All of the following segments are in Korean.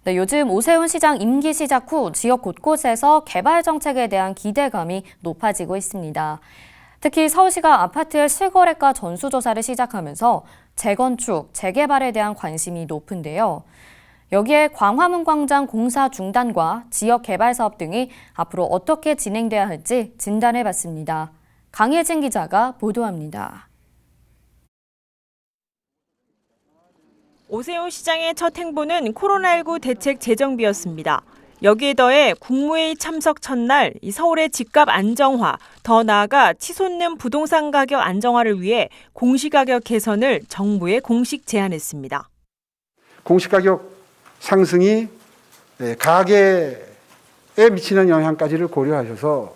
네, 요즘 오세훈 시장 임기 시작 후 지역 곳곳에서 개발 정책에 대한 기대감이 높아지고 있습니다. 특히 서울시가 아파트의 실거래가 전수조사를 시작하면서 재건축, 재개발에 대한 관심이 높은데요. 여기에 광화문 광장 공사 중단과 지역 개발 사업 등이 앞으로 어떻게 진행돼야 할지 진단해봤습니다. 강혜진 기자가 보도합니다. 오세훈 시장의 첫 행보는 코로나19 대책 재정비였습니다. 여기에 더해 국무회의 참석 첫날 서울의 집값 안정화, 더 나아가 치솟는 부동산 가격 안정화를 위해 공시가격 개선을 정부에 공식 제안했습니다. 공시가격 상승이 가계에 미치는 영향까지를 고려하셔서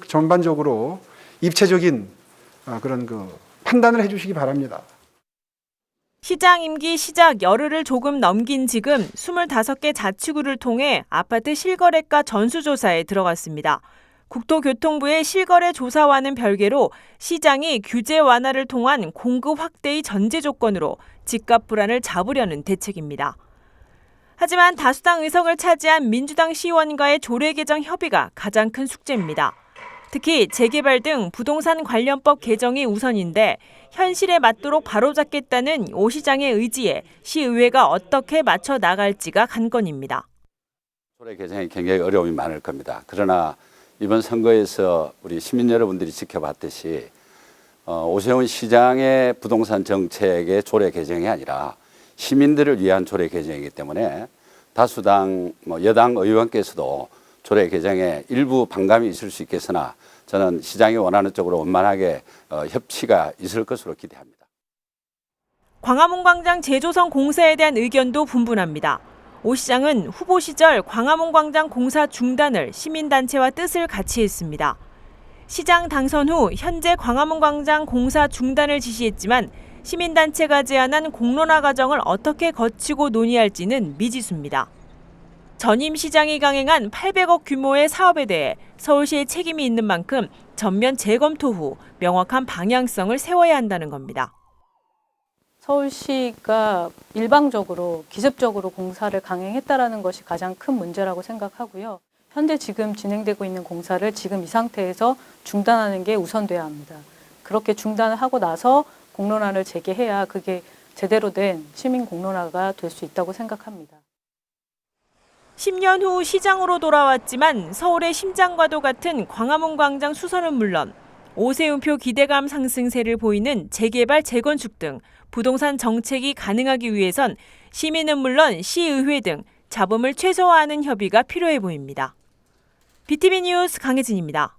전반적으로 입체적인 그런 판단을 해주시기 바랍니다. 시장 임기 시작 열흘을 조금 넘긴 지금 25개 자치구를 통해 아파트 실거래가 전수조사에 들어갔습니다. 국토교통부의 실거래 조사와는 별개로 시장이 규제 완화를 통한 공급 확대의 전제 조건으로 집값 불안을 잡으려는 대책입니다. 하지만 다수당 의석을 차지한 민주당 시의원과의 조례 개정 협의가 가장 큰 숙제입니다. 특히 재개발 등 부동산 관련법 개정이 우선인데 현실에 맞도록 바로잡겠다는 오 시장의 의지에 시의회가 어떻게 맞춰 나갈지가 관건입니다. 조례 개정이 굉장히 어려움이 많을 겁니다. 그러나 이번 선거에서 우리 시민 여러분들이 지켜봤듯이 오세훈 시장의 부동산 정책의 조례 개정이 아니라 시민들을 위한 조례 개정이기 때문에 다수당 여당 의원께서도 조례 개정에 일부 반감이 있을 수 있겠으나 저는 시장이 원하는 쪽으로 원만하게 협치가 있을 것으로 기대합니다. 광화문 광장 재조성 공사에 대한 의견도 분분합니다. 오 시장은 후보 시절 광화문 광장 공사 중단을 시민단체와 뜻을 같이 했습니다. 시장 당선 후 현재 광화문 광장 공사 중단을 지시했지만 시민단체가 제안한 공론화 과정을 어떻게 거치고 논의할지는 미지수입니다. 전임 시장이 강행한 800억 규모의 사업에 대해 서울시의 책임이 있는 만큼 전면 재검토 후 명확한 방향성을 세워야 한다는 겁니다. 서울시가 일방적으로 기습적으로 공사를 강행했다라는 것이 가장 큰 문제라고 생각하고요. 현재 지금 진행되고 있는 공사를 지금 이 상태에서 중단하는 게 우선돼야 합니다. 그렇게 중단을 하고 나서 공론화를 재개해야 그게 제대로 된 시민 공론화가 될 수 있다고 생각합니다. 10년 후 시장으로 돌아왔지만 서울의 심장과도 같은 광화문 광장 수선은 물론 오세훈표 기대감 상승세를 보이는 재개발, 재건축 등 부동산 정책이 가능하기 위해선 시민은 물론 시의회 등 잡음을 최소화하는 협의가 필요해 보입니다. BTV 뉴스 강혜진입니다.